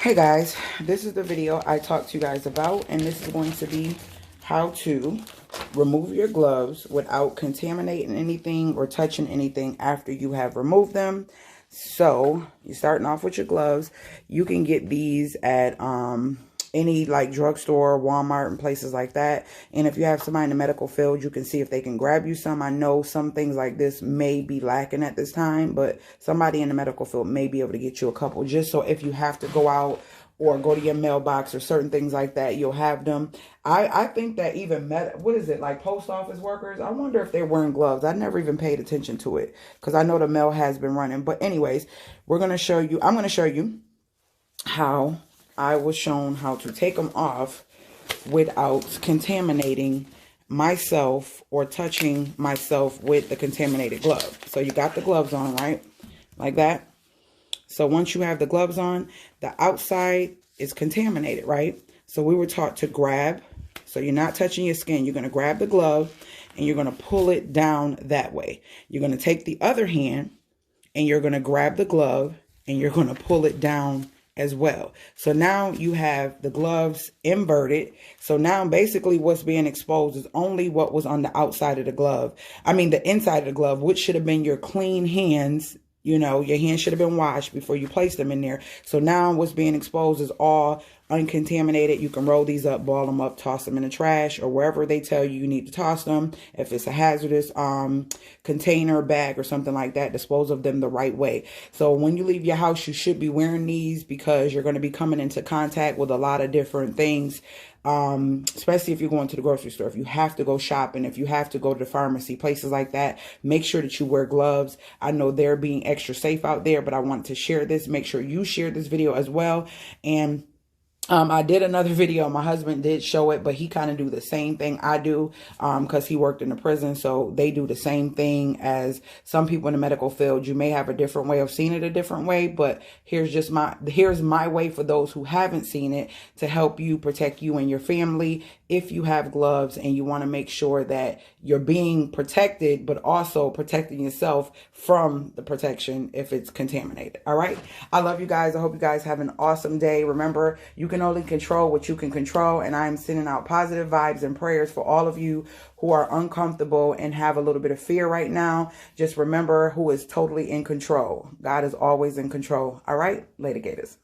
Hey guys, this is the video I talked to you guys about, and this is going to be how to remove your gloves without contaminating anything or touching anything after you have removed them. So you're starting off with your gloves. You can get these at any like drugstore, Walmart, and places like that. And if you have somebody in the medical field, you can see if they can grab you some. I know some things like this may be lacking at this time, but somebody in the medical field may be able to get you a couple, just so if you have to go out or go to your mailbox or certain things like that, you'll have them. I think that even like post office workers, I wonder if they're wearing gloves. I never even paid attention to it because I know the mail has been running. But anyways, I'm going to show you how I was shown how to take them off without contaminating myself or touching myself with the contaminated glove. So you got the gloves on, right? Like that. So once you have the gloves on, the outside is contaminated, right? So we were taught to grab. So you're not touching your skin. You're going to grab the glove and you're going to pull it down that way. You're going to take the other hand and you're going to grab the glove and you're going to pull it down as well. So now you have the gloves inverted. So now basically what's being exposed is only what was on the outside of the glove. I mean, the inside of the glove, which should have been your clean hands. You know, your hands should have been washed before you place them in there. So now what's being exposed is all uncontaminated. You can roll these up, ball them up, toss them in the trash or wherever they tell you need to toss them. If it's a hazardous container, bag or something like that, dispose of them the right way. So when you leave your house, you should be wearing these because you're going to be coming into contact with a lot of different things. Especially if you're going to the grocery store, if you have to go shopping, if you have to go to the pharmacy, places like that, make sure that you wear gloves. I know they're being extra safe out there, but I want to share this. Make sure you share this video as well. And I did another video. My husband did show it, but he kind of do the same thing I do because he worked in the prison. So they do the same thing as some people in the medical field. You may have a different way of seeing it a different way, but here's my way for those who haven't seen it to help you protect you and your family if you have gloves and you want to make sure that you're being protected, but also protecting yourself from the protection if it's contaminated. All right. I love you guys. I hope you guys have an awesome day. Remember, you can only control what you can control. And I'm sending out positive vibes and prayers for all of you who are uncomfortable and have a little bit of fear right now. Just remember who is totally in control. God is always in control. All right. Later, Gators.